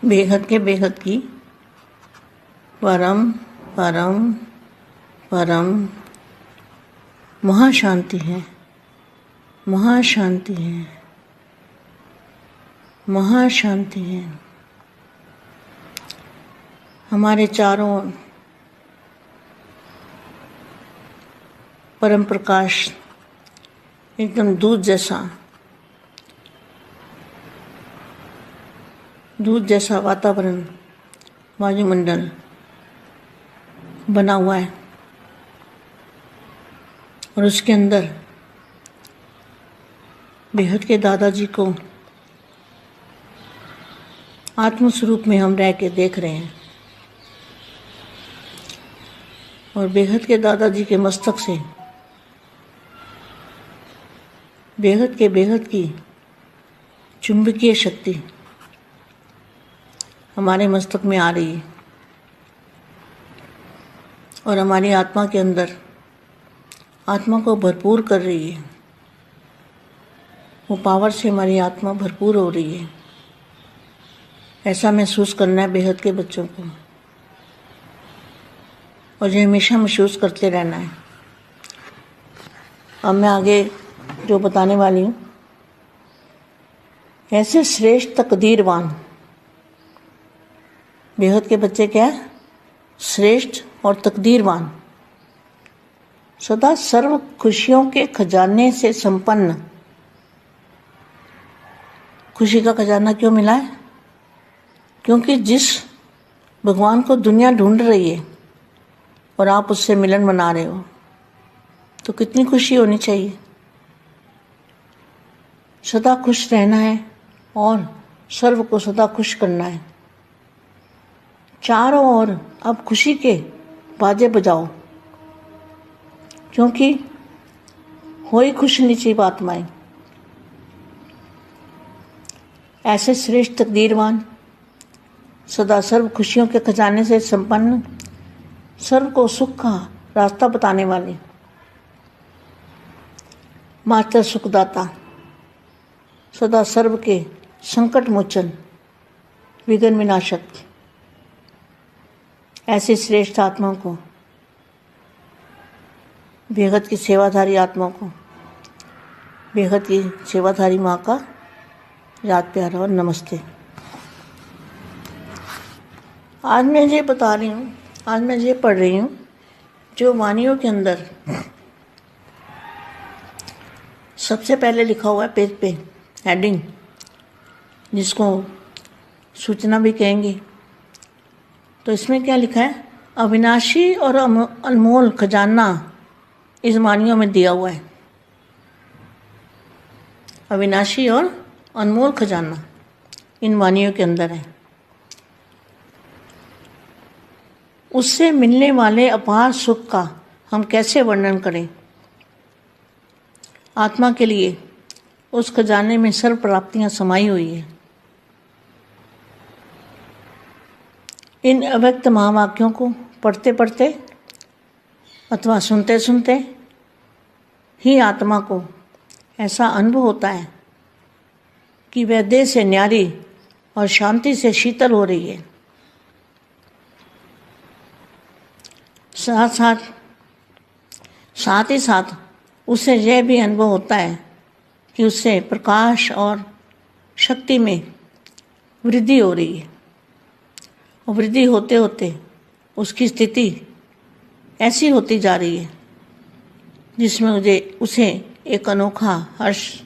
बेहद के बेहद की परम परम परम महाशांति है, महाशांति है, महाशांति है। हमारे चारों ओर परम प्रकाश एकदम दूध जैसा वातावरण, वायुमंडल बना हुआ है और उसके अंदर बेहद के दादाजी को आत्म स्वरूप में हम रह के देख रहे हैं और बेहद के दादाजी के मस्तक से बेहद की चुंबकीय शक्ति हमारे मस्तक में आ रही है और हमारी आत्मा के अंदर आत्मा को भरपूर कर रही है। वो पावर से हमारी आत्मा भरपूर हो रही है। ऐसा महसूस करना है बेहद के बच्चों को और ये हमेशा महसूस करते रहना है। अब मैं आगे जो बताने वाली हूँ, ऐसे श्रेष्ठ तकदीरवान बेहद के बच्चे क्या है? श्रेष्ठ और तकदीरवान, सदा सर्व खुशियों के खजाने से संपन्न। खुशी का खजाना क्यों मिला है? क्योंकि जिस भगवान को दुनिया ढूंढ रही है और आप उससे मिलन बना रहे हो, तो कितनी खुशी होनी चाहिए। सदा खुश रहना है और सर्व को सदा खुश करना है। चारों ओर अब खुशी के बाजे बजाओ, क्योंकि हो ही खुश निश्चित आत्माएं। ऐसे श्रेष्ठ तकदीरवान, सदा सर्व खुशियों के खजाने से संपन्न, सर्व को सुख का रास्ता बताने वाले, माता सुखदाता, सदा सर्व के संकट मोचन, विघ्न विनाशक, ऐसी श्रेष्ठ आत्मा को, बेहद की सेवाधारी आत्मा को, बेहद की सेवाधारी माँ का याद प्यार और नमस्ते। आज मैं ये बता रही हूँ, आज मैं ये पढ़ रही हूँ जो वाणियों के अंदर सबसे पहले लिखा हुआ है पेज पे, हेडिंग, जिसको सूचना भी कहेंगे। तो इसमें क्या लिखा है? अविनाशी और अनमोल खजाना इस वाणियों में दिया हुआ है। अविनाशी और अनमोल खजाना इन वाणियों के अंदर है। उससे मिलने वाले अपार सुख का हम कैसे वर्णन करें। आत्मा के लिए उस खजाने में सर्व प्राप्तियां समाई हुई है। इन अव्यक्त महावाक्यों को पढ़ते पढ़ते अथवा सुनते सुनते ही आत्मा को ऐसा अनुभव होता है कि वह देह से न्यारी और शांति से शीतल हो रही है। साथ ही साथ उसे यह भी अनुभव होता है कि उससे प्रकाश और शक्ति में वृद्धि हो रही है और वृद्धि होते होते उसकी स्थिति ऐसी होती जा रही है जिसमें उसे एक अनोखा हर्ष,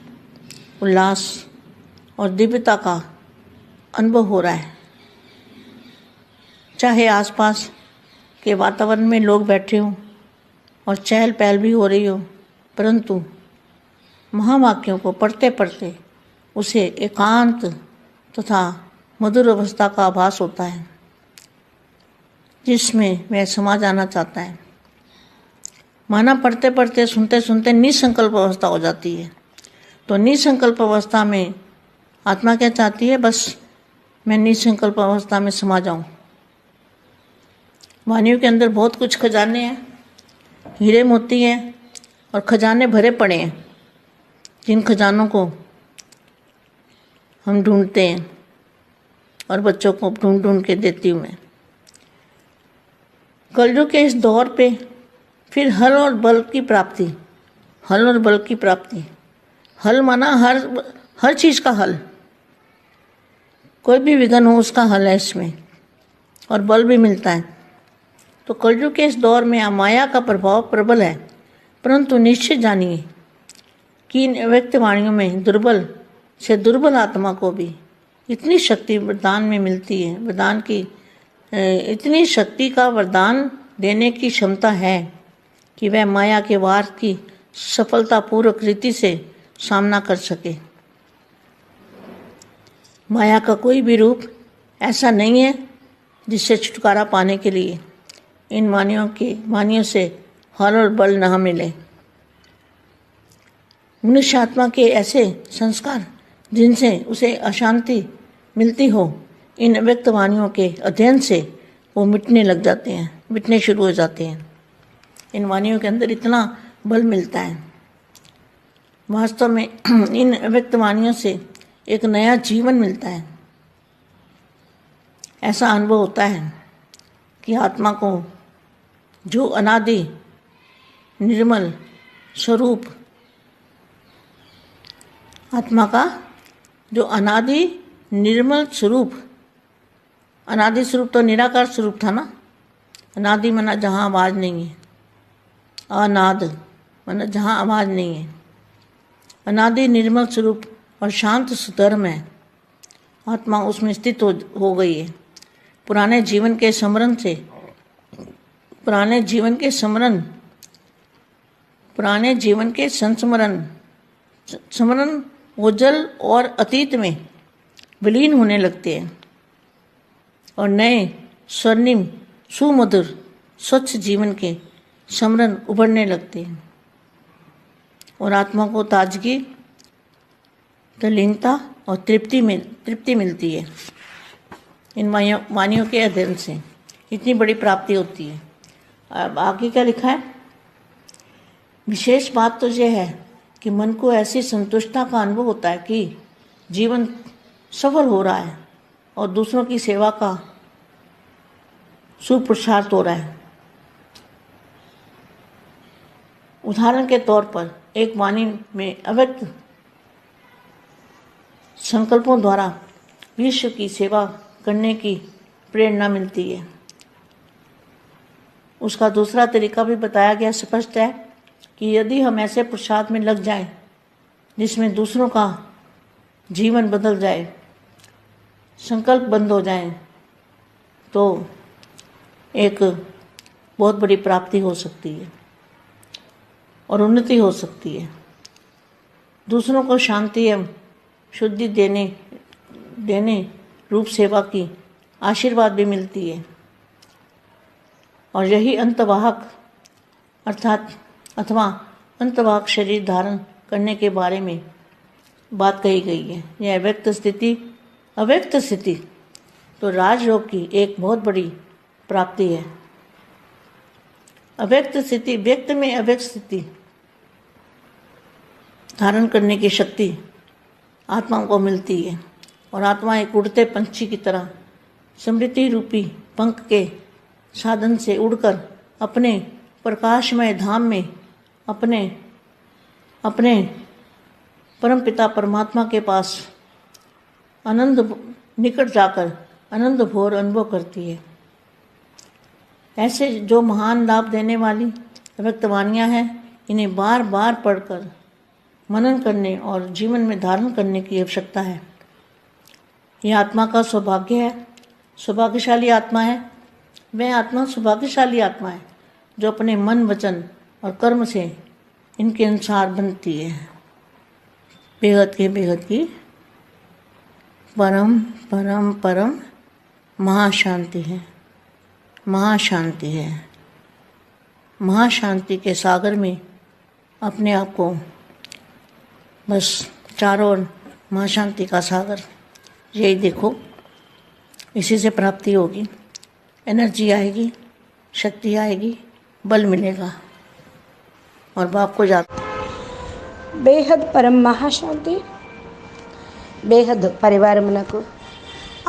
उल्लास और दिव्यता का अनुभव हो रहा है। चाहे आसपास के वातावरण में लोग बैठे हों और चहल पहल भी हो रही हो, परंतु महावाक्यों को पढ़ते पढ़ते उसे एकांत तथा मधुर अवस्था का आभास होता है, जिसमें वह समा जाना चाहता है। माना पढ़ते पढ़ते सुनते सुनते निसंकल्प अवस्था हो जाती है। तो निसंकल्प अवस्था में आत्मा क्या चाहती है? बस मैं निसंकल्प अवस्था में समा जाऊं। वाणियों के अंदर बहुत कुछ खजाने हैं, हीरे मोती हैं और खजाने भरे पड़े हैं, जिन खजानों को हम ढूंढते हैं और बच्चों को ढूंढ ढूंढ के देती हूँ मैं। कलयुग के इस दौर पे फिर हल और बल की प्राप्ति, हल और बल की प्राप्ति। हल माना हर चीज़ का हल, कोई भी विघ्न हो उसका हल है इसमें, और बल भी मिलता है। तो कलयुग के इस दौर में माया का प्रभाव प्रबल है, परंतु निश्चित जानिए कि इन अव्यक्त वाणियों में दुर्बल से दुर्बल आत्मा को भी इतनी शक्ति वरदान में मिलती है, वरदान की इतनी शक्ति का वरदान देने की क्षमता है कि वह माया के वार की सफलतापूर्वक रीति से सामना कर सके। माया का कोई भी रूप ऐसा नहीं है जिससे छुटकारा पाने के लिए इन वाणियों से हल और बल न मिले। मनुष्य आत्मा के ऐसे संस्कार जिनसे उसे अशांति मिलती हो, इन अव्यक्त वाणियों के अध्ययन से वो मिटने लग जाते हैं, मिटने शुरू हो जाते हैं। इन वाणियों के अंदर इतना बल मिलता है। वास्तव में इन अव्यक्त वाणियों से एक नया जीवन मिलता है। ऐसा अनुभव होता है कि आत्मा को जो अनादि निर्मल स्वरूप, आत्मा का जो अनादि निर्मल स्वरूप, अनादि स्वरूप तो निराकार स्वरूप था ना। अनादि माना जहाँ आवाज़ नहीं है, अनाद माना जहाँ आवाज़ नहीं है। अनादि निर्मल स्वरूप और शांत सुधर्म है। आत्मा उसमें स्थित हो गई है। पुराने जीवन के संस्मरण ओझल और अतीत में विलीन होने लगते हैं और नए स्वर्णिम सुमधुर स्वच्छ जीवन के स्मरण उभरने लगते हैं और आत्मा को ताजगी, तल्लीनता और तृप्ति मिलती है। इन वाणियों के अध्ययन से इतनी बड़ी प्राप्ति होती है। अब आगे क्या लिखा है? विशेष बात तो यह है कि मन को ऐसी संतुष्टता का अनुभव होता है कि जीवन सफल हो रहा है और दूसरों की सेवा का सुपुरुषार्थ हो रहा है। उदाहरण के तौर पर एक वाणी में अव्यक्त संकल्पों द्वारा विश्व की सेवा करने की प्रेरणा मिलती है। उसका दूसरा तरीका भी बताया गया। स्पष्ट है कि यदि हम ऐसे पुरुषार्थ में लग जाएं जिसमें दूसरों का जीवन बदल जाए, संकल्प बंद हो जाए, तो एक बहुत बड़ी प्राप्ति हो सकती है और उन्नति हो सकती है। दूसरों को शांति एवं शुद्धि देने रूप सेवा की आशीर्वाद भी मिलती है और यही अंतवाहक अथवा अंतवाहक शरीर धारण करने के बारे में बात कही गई है। यह अव्यक्त स्थिति तो राजयोग की एक बहुत बड़ी प्राप्ति है। अव्यक्त स्थिति, व्यक्त में अव्यक्त स्थिति धारण करने की शक्ति आत्मा को मिलती है और आत्मा एक उड़ते पंछी की तरह समृद्धि रूपी पंख के साधन से उड़कर अपने प्रकाशमय धाम में अपने परमपिता परमात्मा के पास निकट जाकर आनंद भोर अनुभव करती है। ऐसे जो महान लाभ देने वाली अव्यक्त वाणियाँ हैं, इन्हें बार बार पढ़कर मनन करने और जीवन में धारण करने की आवश्यकता है। यह आत्मा का सौभाग्य है, सौभाग्यशाली आत्मा है। वह आत्मा सौभाग्यशाली आत्मा है जो अपने मन, वचन और कर्म से इनके अनुसार बनती है। बेहद की परम परम परम महाशांति है, महाशांति है। महाशांति के सागर में अपने आप को बस चारों ओर महाशांति का सागर, यही देखो, इसी से प्राप्ति होगी। एनर्जी आएगी, शक्ति आएगी, बल मिलेगा और बाप को जाता। బేహద్ పరం మహాశాంతి బేహద్ పరివారమునకు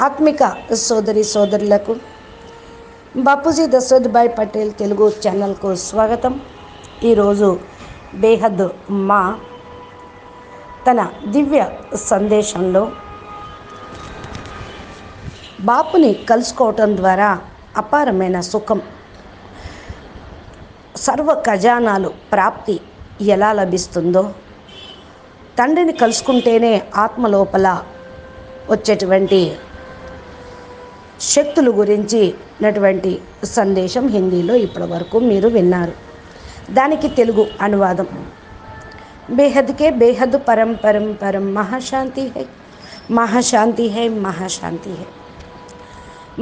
ఆత్మిక సోదరి సోదరులకు బాపూజీ దశరథ్భాయ్ పటేల్ తెలుగు ఛానల్కు స్వాగతం. ఈరోజు బేహద్ మా తన దివ్య సందేశంలో బాపుని కలుసుకోవటం ద్వారా అపారమైన సుఖం, సర్వ ఖజానాలు ప్రాప్తి ఎలా లభిస్తుందో, తండ్రిని కలుసుకుంటేనే ఆత్మ లోపల వచ్చేటువంటి శక్తుల గురించి నటువంటి సందేశం హిందీలో ఇప్పటి వరకు మీరు విన్నారు. దానికి తెలుగు అనువాదం. బేహద్కే బేహద్ పరం పరం పరం మహాశాంతి హై, మహాశాంతి హై, మహాశాంతి హై.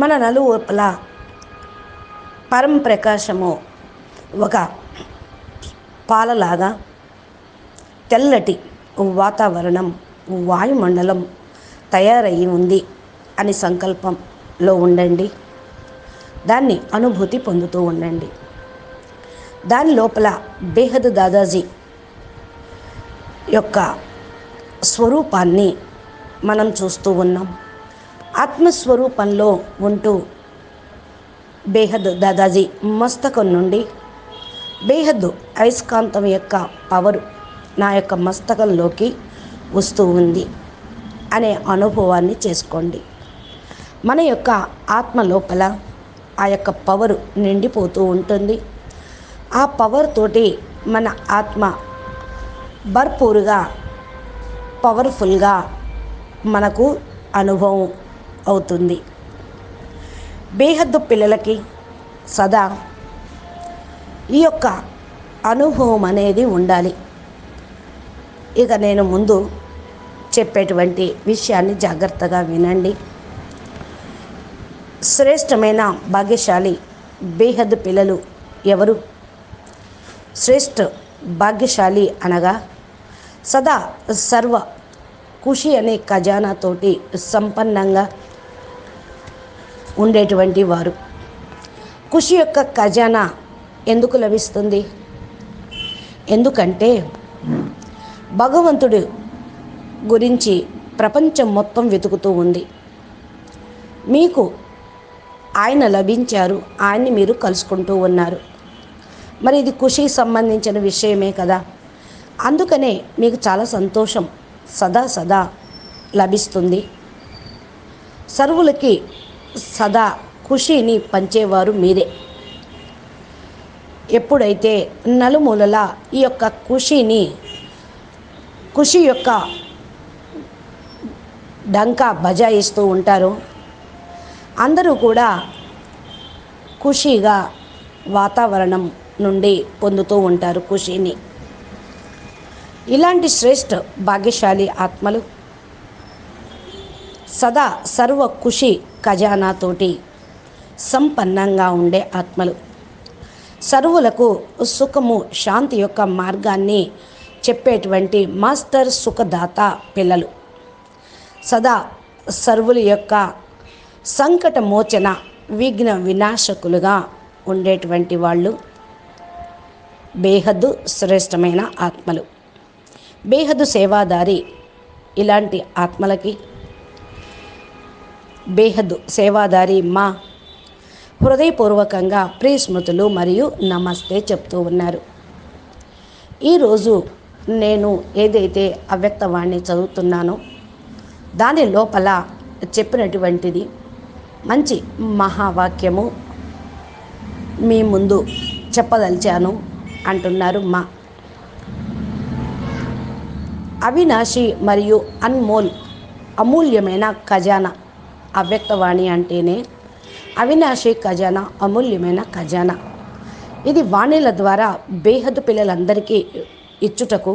మన నలువైపుల పరం ప్రకాశము ఒక పాలలాగా తెల్లటి వాతావరణం, వాయుమండలం తయారయ్యి ఉంది అని సంకల్పంలో ఉండండి. దాన్ని అనుభూతి పొందుతూ ఉండండి. దాని లోపల బేహద్ దాదాజీ యొక్క స్వరూపాన్ని మనం చూస్తూ ఉన్నాం. ఆత్మస్వరూపంలో ఉంటూ బేహద్ దాదాజీ మస్తకం నుండి బేహద్ అయస్కాంతం యొక్క పవరు నా యొక్క మస్తకంలోకి వస్తూ ఉంది అనే అనుభవాన్ని చేసుకోండి. మన యొక్క ఆత్మ లోపల ఆ యొక్క పవరు నిండిపోతూ ఉంటుంది. ఆ పవర్ తోటి మన ఆత్మ భర్పూరుగా, పవర్ఫుల్గా మనకు అనుభవం అవుతుంది. బేహద్దు పిల్లలకి సదా ఈ యొక్క అనుభవం అనేది ఉండాలి. ఇక నేను ముందు చెప్పేటువంటి విషయాన్ని జాగ్రత్తగా వినండి. శ్రేష్టమైన భాగ్యశాలి బేహద్ పిల్లలు ఎవరు? శ్రేష్ఠ భాగ్యశాలి అనగా సదా సర్వ ఖుషి అనే ఖజానాతోటి సంపన్నంగా ఉండేటువంటి వారు. ఖుషి యొక్క ఖజానా ఎందుకు లభిస్తుంది? ఎందుకంటే భగవంతుడు గురించి ప్రపంచం మొత్తం వెతుకుతూ ఉంది. మీకు ఆయన లభించారు, ఆయన్ని మీరు కలుసుకుంటూ ఉన్నారు. మరి ఇది ఖుషికి సంబంధించిన విషయమే కదా. అందుకనే మీకు చాలా సంతోషం సదా సదా లభిస్తుంది. సర్వులకి సదా ఖుషిని పంచేవారు మీరే. ఎప్పుడైతే నలుమూలల ఈ యొక్క ఖుషి యొక్క డంకా బజాయిస్తూ ఉంటారు, అందరూ కూడా ఖుషీగా వాతావరణం నుండి పొందుతూ ఉంటారు ఖుషీని. ఇలాంటి శ్రేష్ఠ భాగ్యశాలి ఆత్మలు సదా సర్వ ఖుషి ఖజానాతోటి సంపన్నంగా ఉండే ఆత్మలు, సర్వులకు సుఖము శాంతి యొక్క మార్గాన్ని చెప్పేటువంటి మాస్టర్ సుఖదాత పిల్లలు, సదా సర్వుల యొక్క సంకట మోచన విఘ్న వినాశకులుగా ఉండేటువంటి వాళ్ళు బేహద్దు శ్రేష్టమైన ఆత్మలు, బేహద్దు సేవాదారి. ఇలాంటి ఆత్మలకి బేహద్దు సేవాదారి మా హృదయపూర్వకంగా ప్రియ స్మృతులు మరియు నమస్తే చెప్తూ ఉన్నారు. ఈరోజు నేను ఏదైతే అవ్యక్తవాణి చదువుతున్నానో దాని లోపల చెప్పినటువంటిది మంచి మహావాక్యము మీ ముందు చెప్పదలిచాను అంటున్నారు మా. అవినాశి మరియు అమూల్యమైన ఖజానా. అవ్యక్తవాణి అంటేనే అవినాశి ఖజానా, అమూల్యమైన ఖజానా. ఇది వాణిల ద్వారా బేహద్దు పిల్లలందరికీ ఇచ్చుటకు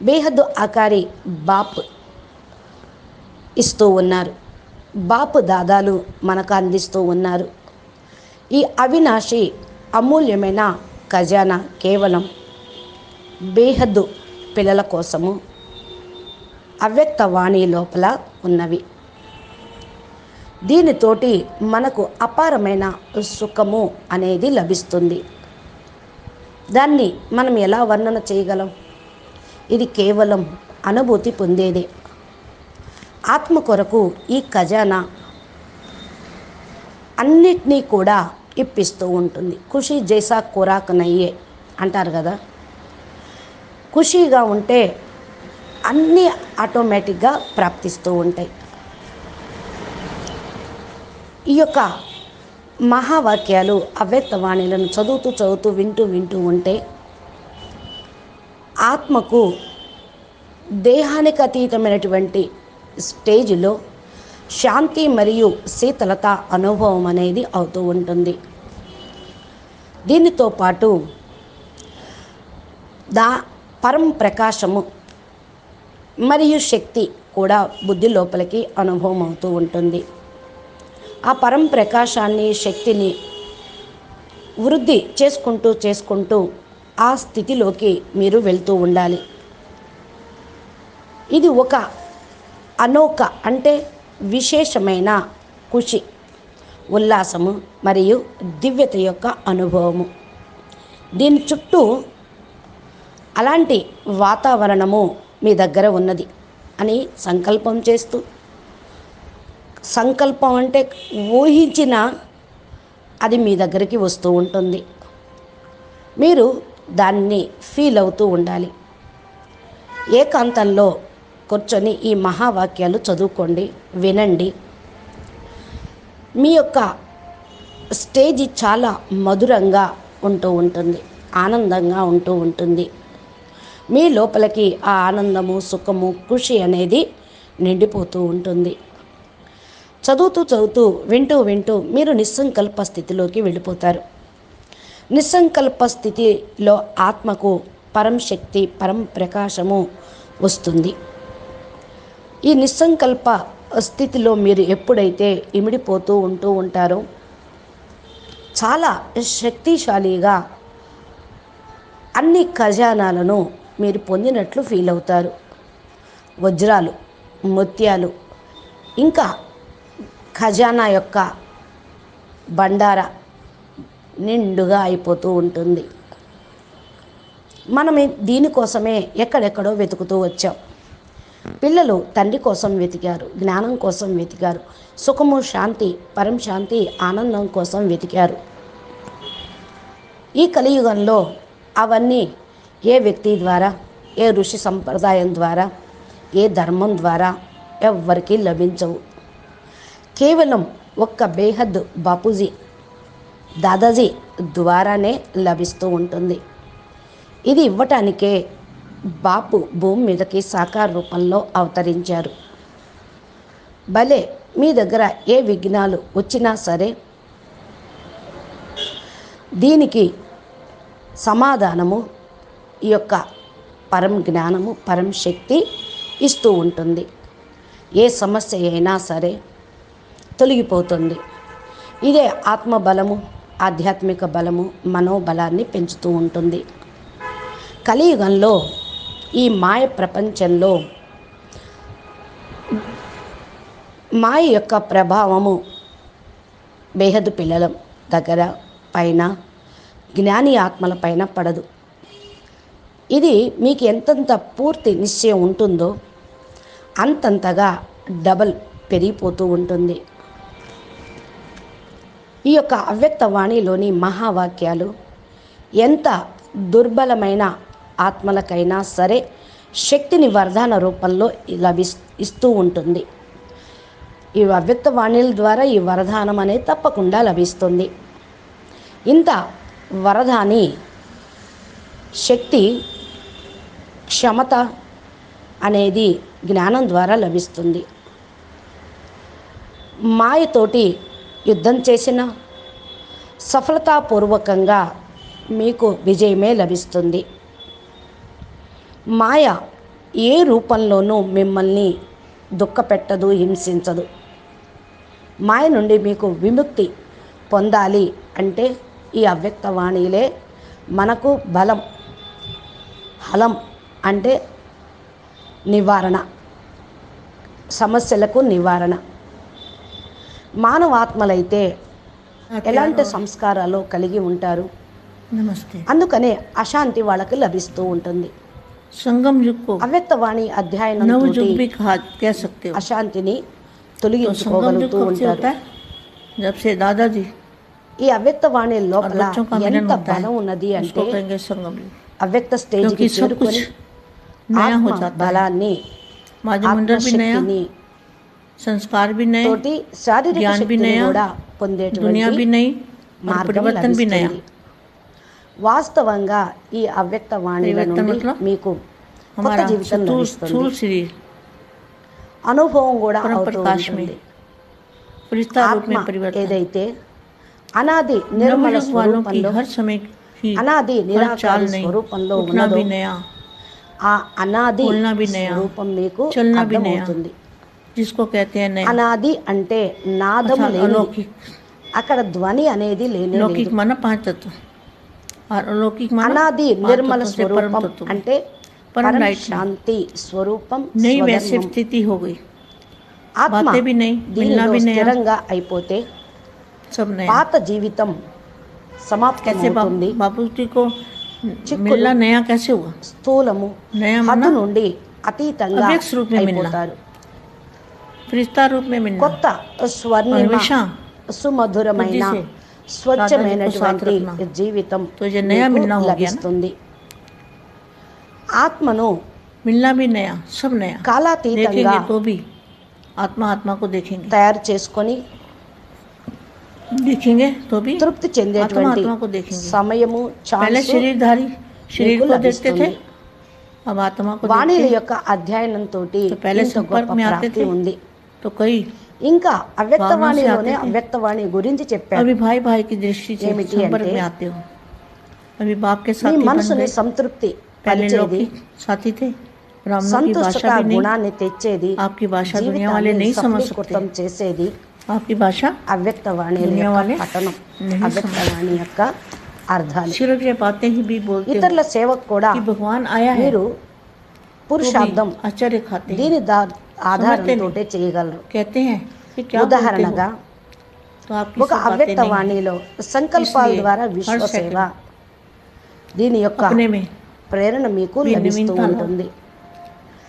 బేహద్దు ఆకారి బాప్ ఇస్తూ ఉన్నారు. బాపు దాదాలు మనకు అందిస్తూ ఉన్నారు. ఈ అవినాశి అమూల్యమైన ఖజానా కేవలం బేహద్దు పిల్లల కోసము అవ్యక్తవాణి లోపల ఉన్నవి. దీనితోటి మనకు అపారమైన సుఖము అనేది లభిస్తుంది. దాన్ని మనం ఎలా వర్ణన చేయగలం? ఇది కేవలం అనుభూతి పొందేదే. ఆత్మ కొరకు ఈ ఖజానా అన్నిటినీ కూడా ఇప్పిస్తూ ఉంటుంది. ఖుషి జైసా ఖురాక్ నయ్యే అంటారు కదా. ఖుషీగా ఉంటే అన్నీ ఆటోమేటిక్గా ప్రాప్తిస్తూ ఉంటాయి. ఈ యొక్క మహావాక్యాలు అవ్యక్తవాణిలను చదువుతూ వింటూ ఉంటే ఆత్మకు దేహానికి అతీతమైనటువంటి స్టేజ్లో శాంతి మరియు శీతలత అనుభవం అనేది అవుతూ ఉంటుంది. దీనితో పాటు పరం ప్రకాశము మరియు శక్తి కూడా బుద్ధి లోపలికి అనుభవం అవుతూ ఉంటుంది. ఆ పరం ప్రకాశాన్ని, శక్తిని వృద్ధి చేసుకుంటూ ఆ స్థితిలోకి మీరు వెళ్తూ ఉండాలి. ఇది ఒక అనోక అంటే విశేషమైన ఖుషి, ఉల్లాసము మరియు దివ్యత యొక్క అనుభవము. దీని చుట్టూ అలాంటి వాతావరణము మీ దగ్గర ఉన్నది అని సంకల్పం చేస్తూ, సంకల్పం అంటే ఊహించిన అది మీ దగ్గరికి వస్తూ ఉంటుంది. మీరు దాన్ని ఫీల్ అవుతూ ఉండాలి. ఏకాంతంలో కూర్చొని ఈ మహావాక్యాలు చదువుకోండి, వినండి. మీ యొక్క స్టేజ్ చాలా మధురంగా ఉంటూ ఉంటుంది, ఆనందంగా ఉంటూ ఉంటుంది. మీ లోపలికి ఆ ఆనందము, సుఖము, ఖుషి అనేది నిండిపోతూ ఉంటుంది. చదువుతూ వింటూ మీరు నిస్సంకల్ప స్థితిలోకి వెళ్ళిపోతారు. నిస్సంకల్ప స్థితిలో ఆత్మకు పరం శక్తి, పరం ప్రకాశము వస్తుంది. ఈ నిస్సంకల్ప స్థితిలో మీరు ఎప్పుడైతే ఇమిడిపోతూ ఉంటారో చాలా శక్తిశాలిగా అన్ని ఖజానాలను మీరు పొందినట్లు ఫీల్ అవుతారు. వజ్రాలు, ముత్యాలు, ఇంకా ఖజానా యొక్క బండార నిండుగా అయిపోతూ ఉంటుంది. మనం దీనికోసమే ఎక్కడెక్కడో వెతుకుతూ వచ్చాం. పిల్లలు తండ్రి కోసం వెతికారు, జ్ఞానం కోసం వెతికారు, సుఖము, శాంతి, పరం శాంతి, ఆనందం కోసం వెతికారు. ఈ కలియుగంలో అవన్నీ ఏ వ్యక్తి ద్వారా, ఏ ఋషి సంప్రదాయం ద్వారా, ఏ ధర్మం ద్వారా ఎవ్వరికీ లభించవు. కేవలం ఒక్క బేహద్ బాపూజీ, దాదాజీ ద్వారానే లభిస్తూ ఉంటుంది. ఇది ఇవ్వటానికే బాపు భూమి మీదకి సాకార రూపంలో అవతరించారు. భలే మీ దగ్గర ఏ విఘ్నాలు వచ్చినా సరే దీనికి సమాధానము ఈ యొక్క పరం జ్ఞానము, పరం శక్తి ఇస్తూ ఉంటుంది. ఏ సమస్య అయినా సరే తొలగిపోతుంది. ఇదే ఆత్మబలము, ఆధ్యాత్మిక బలము, మనోబలాన్ని పెంచుతూ ఉంటుంది. కలియుగంలో ఈ మాయ ప్రపంచంలో మాయ యొక్క ప్రభావము బేహద్దు పిల్లల దగ్గర పైన, జ్ఞాని ఆత్మల పైన పడదు. ఇది మీకు ఎంతంత పూర్తి నిశ్చయం ఉంటుందో అంతంతగా డబల్ పెరిగిపోతూ ఉంటుంది. ఈ యొక్క అవ్యక్తవాణిలోని మహావాక్యాలు ఎంత దుర్బలమైన ఆత్మలకైనా సరే శక్తిని వరదాన రూపంలో ఇస్తూ ఉంటుంది. ఈ అవ్యక్తవాణిల ద్వారా ఈ వరదానం అనేది తప్పకుండా లభిస్తుంది. ఇంత వరదాని శక్తి, క్షమత అనేది జ్ఞానం ద్వారా లభిస్తుంది. మాయతోటి యుద్ధం చేసిన సఫలతాపూర్వకంగా మీకు విజయమే లభిస్తుంది. మాయ ఏ రూపంలోనూ మిమ్మల్ని దుఃఖపెట్టదు, హింసించదు. మాయ నుండి మీకు విముక్తి పొందాలి అంటే ఈ అవ్యక్తవాణిలే మనకు బలం. హలం అంటే నివారణ, సమస్యలకు నివారణ. మానవాత్మలైతే ఎలాంటి సంస్కారాలు కలిగి ఉంటారు, నమస్తే. అందుకనే అశాంతి వాళ్ళకి లభిస్తూ ఉంటుంది. संगम युग को అవ్యక్తవాణి అధ్యయనం नव తోటి युग भी कह सकते हो। అశాంతిని तो संगम युग తొలగించుకోగలుగుతూ कब से ఉంటారు। होता है? जब से दादाजी ఈ అవ్యక్తవాణి और లోపల बच्चों का मिलन ఎంత होता బలం है, ఉన్నది అంటే उसको कहेंगे संगम युग। అవ్యక్త స్టేజ్కి क्योंकि सब कुछ చేరుకొని नया हो ఆత్మ जाता है, బలాన్ని वायुमंडल भी नया, ఆత్మశక్తిని संस्कार भी नए, తోటి శారీరక ज्ञान भी శక్తిని नया, కూడా दुनिया పొందేటువంటి भी नई और మార్గం परिवर्तन भी नया। లభిస్తుంది। వాస్తవంగా ఈ అవ్యక్త వాణిల పరివర్తన నుండి मतलब మీకు కొత్త हमारा జీవితం स्थूल లభిస్తుంది, स्थूल शरीर అనుభవం కూడా परम అవుతూ प्रकाश में ఉంటుంది। फरिश्ता रूप ఆత్మ में परिवर्तन। ఏదైతే అనాది నిర్మల नवयुग वालों की స్వరూపంలో हर समय ही అనాది हर నిరాకారి चाल नहीं, స్వరూపంలో उठना ఉన్నదో भी नया, ఆ అనాది बोलना भी नया, స్వరూపం మీకు चलना भी नया, అర్థమవుతుంది। जिसको कहते हैं नया, అనాది అంటే నాదము अर्थात లేని, अलौकिक। అక్కడ ధ్వని అనేది లేనే लौकिक లేదు। माना पांच तत्व और अलौकिक माना అనాది पांच నిర్మల तत्वों से परम స్వరూపం तत्व। అంటే परम పరం लाइट में శాంతి స్వరూపం नई वैसे స్వధర్మం। स्थिति हो गई, ఆత్మ बातें भी नई, मिलना దీనిలో भी नया, స్థిరంగా అయిపోతే सब नया। పాత జీవితం कैसे సమాప్తమవుతుంది। बापू जी को चिक्कुलु, मिलना नया कैसे हुआ? స్థూలము नया హద్దు माना నుండి అతీతంగా अव्यक्त रूप में मिलना, అయిపోతారు। फरिश्ता रूप में मिलना, కొత్త స్వర్ణిమ हमेशा సుమధురమైన बुद्धि से స్వచ్ఛమైనటువంటి दादाजी को साथ జీవితం तो ये नया మీకు मिलना हो गया ना? లభిస్తుంది। ఆత్మను मिलना भी नया, सब नया। కాలాతీతంగా देखेंगे तो भी आत्मा आत्मा को देखेंगे, తయారు చేసుకొని देखेंगे तो भी తృప్తి आत्मा చెందేటువంటి आत्मा को देखेंगे। సమయము पहले ఛాన్స్ शरीरधारी शरीर మీకు को देखते थे, లభిస్తుంది। अब आत्मा को వాణిల देखते हैं। యొక్క అధ్యయనం తోటి तो पहले ఇంత संपर्क గొప్ప में आते ప్రాప్తి थे, ఉంది। तो कई ఇంకా అవ్యక్తవాణిలోనే आते थे। అవ్యక్తవాణి గురించి చెప్పారు। अभी भाई भाई की दृष्टि से ఏమిటి संपर्क అంటే में आते हो, अभी बाप के మీ साथी बन మనసుని गए। సంతృప్తి पहले लोग పరిచేది, की साथी थे, ब्राह्मणों की సంతుష్టత भाषा भी नहीं, గుణాన్ని తెచ్చేది, आपकी भाषा दुनिया वाले జీవితాన్ని नहीं समझ సఫలీకృతం सकते, చేసేది आपकी भाषा అవ్యక్తవాణి दुनिया యొక్క वाले పఠనం, नहीं అవ్యక్తవాణి యొక్క అర్థాలు। सिर्फ ये बातें ही भी बोलते हो ఇతరుల సేవకు కూడా कि भगवान आया है, మీరు పురుషార్థం तो भी आश्चर्य खाते हैं, దీని ఆధారంతో చేయగలరు। कहते हैं कि क्या बोलते ఉదాహరణగా हो, तो आपकी ఒక सब बातें नहीं అవ్యక్తవాణిలో సంకల్పాల इसलिए ద్వారా हर విశ్వసేవ దీని యొక్క अपने में ప్రేరణ మీకు भी లభిస్తూ नवीनता ला। ఉంటుంది।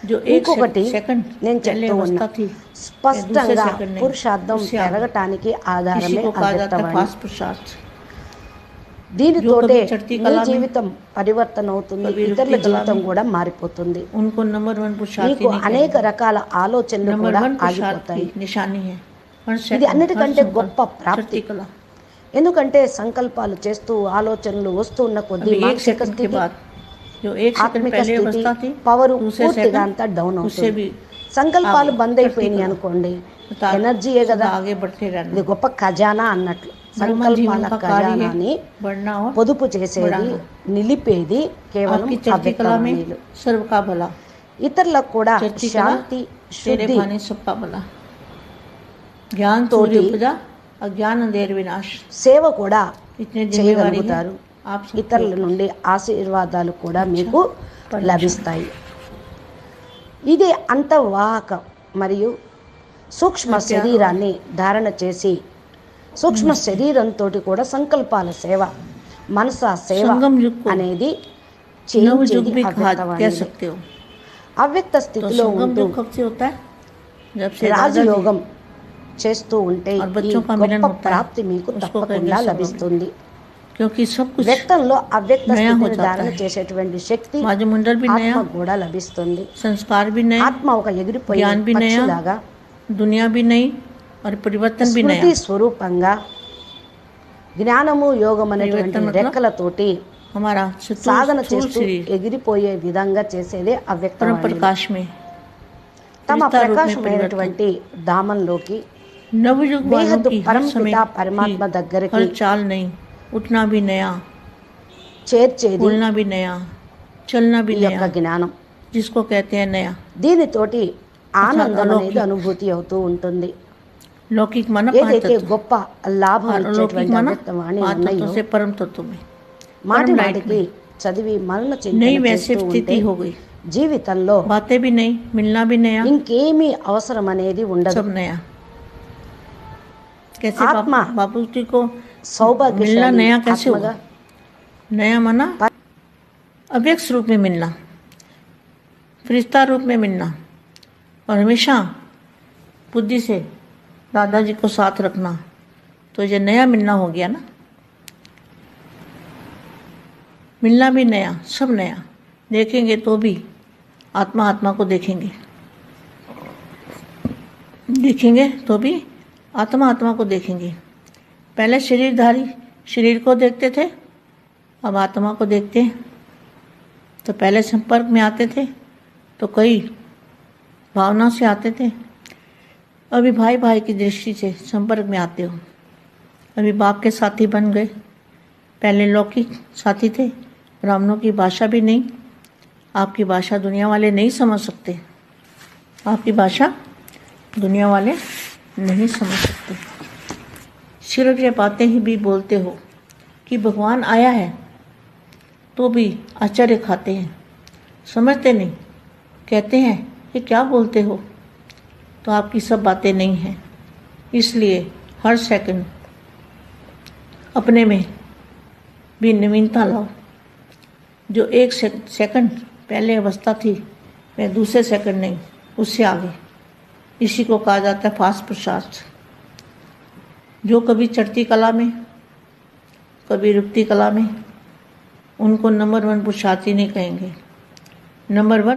जो एक ఇంకొకటి सेकंड నేను पहले చెప్తూ ఉన్నా, अवस्था थी, స్పష్టంగా सेकंड नहीं, పురుషార్థం उससे आगे। పెరగటానికి किसी ఆధారమే को कहा जाता है అవ్యక్తవాణి। फास्ट पुरुषार्थ, దీనితోటే जो कभी चढ़ती మీ कला में, జీవితం పరివర్తన అవుతుంది, कभी ఇతరుల रुकती कला జీవితం में। కూడా మారిపోతుంది। उनको नंबर वन पुरुषार्थी మీకు नहीं అనేక कहेंगे, రకాల ఆలోచనలు नंबर కూడా वन पुरुषार्थ ఆగిపోతాయి। की निशानी है। हर ఇది सेकंड, हर అన్నిటికంటే संकल्प, గొప్ప ప్రాప్తి। चढ़ती कला। ఎందుకంటే సంకల్పాలు చేస్తూ ఆలోచనలు వస్తున్న కొద్దీ अभी एक మానసిక सेकंड के స్థితి, बाद जो एक सेकंड ఆత్మిక पहले స్థితి, अवस्था थी, పవరు दूसरे పూర్తిగా सेकंड అంతా డౌన్ उससे అవుతుంది। भी సంకల్పాలు आगे, బంద్ అయిపోయినాయి चढ़ती అనుకోండి, कला। ఎనర్జీయే सदा కదా, आगे बढ़ते ఇది रहना। గొప్ప ఖజానా అన్నట్లు। ब्रह्म जीवन సంకల్పాల का कार्य ఖజానాని है बढ़ना और పొదుపు చేసేది, बढ़ाना। నిలిపేది కేవలం आपकी चढ़ती कला में అవ్యక్తవాణిలు। सर्व का भला, ఇతరులకు కూడా चढ़ती कला శాంతి तेरे శుద్ధి भाने सबका भला, ज्ञान तोटी, सूर्य उपजा अज्ञान अंधेर विनाश। సేవ కూడా इतने जिम्मेवारी है చేయగలుగుతారు। आप सबके ఇతరుల ऊपर। నుండి ఆశీర్వాదాలు కూడా మీకు పరిరక్షణ। లభిస్తాయి। ఇది అంతర్వాహక మరియు సూక్ష్మ శరీరాన్ని ధారణ చేసి సూక్ష్మ శరీరంతో కూడా సంకల్పాల సేవ, మనస సేవ संगम युग को అనేది नव युग చేయించేది भी कह అవ్యక్తవాణి। सकते हो। అవ్యక్త तो స్థితిలో संगम ఉంటూ युग कब से होता है? जब से दादाजी రాజయోగం చేస్తూ ఉంటే और ఈ बच्चों का मिलन గొప్ప होता है, ప్రాప్తి మీకు उसको తప్పకుండా कहेंगे संगम। లభిస్తుంది। क्योंकि सब कुछ వ్యక్తంలో అవ్యక్త नया हो స్థితిని जाता ధారణ है, చేసేటువంటి శక్తి वायुमंडल भी नया, ఆత్మ కూడా లభిస్తుంది। संस्कार भी नए, ఆత్మ ఒక ఎగిరిపోయే ज्ञान भी नया, పక్షిలాగా दुनिया भी नई और परिवर्तन भी नया। స్మృతి స్వరూపంగా జ్ఞానము యోగం అనేటువంటి పరివర్తన రెక్కలతోటి हमारा సాధన स्थूल చేస్తూ शरीर ఎగిరిపోయే విధంగా చేసేదే परम అవ్యక్తవాణి। प्रकाश में తమ फरिश्ता रूप में ప్రకాశమైనటువంటి ధామంలోకి नवयुग वालों బేహద్దు की हर పరమపిత समय పరమాత్మ की దగ్గరికి हर चाल नई, उठना भी नया, చేర్చేది बोलना भी नया, चलना भी ఈ యొక్క नया, జ్ఞానం। जिसको कहते हैं नया। దీనితోటి ఆనందం अलौकिक। అనేది అనుభూతి అవుతూ ఉంటుంది। लौकिक माना पांच ఏదైతే तत्व గొప్ప లాభం और अलौकिक ఇచ్చేటువంటి माना అవ్యక్తవాణి पांच ఉన్నాయో तत्वों से परम तत्व में మాటి परम लाइट మాటికి में చదివి మరణ नई చింతన वैसे చేస్తూ ఉంటే स्थिति हो गई, జీవితంలో बातें भी नई, मिलना भी नया, ఇంకేమీ అవసరం అనేది ఉండదు। सब नया। कैसे आत्मा बापू जी को मिलना సౌభాగ్యశాలి नया कैसे ఆత్మగా हुआ? नया माना अव्यक्त रूप में मिलना, फरिश्ता रूप में मिलना और हमेशा बुद्धि से दादाजी को साथ रखना, तो ये नया मिलना हो गया ना। मिलना भी नया, सब नया। देखेंगे तो भी आत्मा आत्मा को देखेंगे, देखेंगे तो भी आत्मा आत्मा को देखेंगे। पहले शरीरधारी शरीर को देखते थे, अब आत्मा को देखते हैं। तो पहले संपर्क में आते थे तो कई भावना से आते थे, अभी भाई भाई की दृष्टि से संपर्क में आते हो। अभी बाप के साथी बन गए। पहले लौकिक साथी थे, ब्राह्मणों की भाषा भी नहीं, आपकी भाषा दुनिया वाले नहीं समझ सकते, आपकी भाषा दुनिया वाले नहीं समझ सकते। सिर्फ ये बातें ही भी बोलते हो कि भगवान आया है, तो भी आश्चर्य खाते हैं, समझते नहीं, कहते हैं कि क्या बोलते हो, तो आपकी सब बातें नहीं हैं। इसलिए हर सेकंड अपने में भी नवीनता लाओ। जो एक सेकंड पहले अवस्था थी, वह दूसरे सेकंड नहीं, उससे आगे। इसी को कहा जाता है फास्ट पुरुषार्थ। जो कभी चढ़ती कला में, कभी रुकती कला में, उनको नंबर 1 पुरुषार्थी नहीं कहेंगे। नंबर 1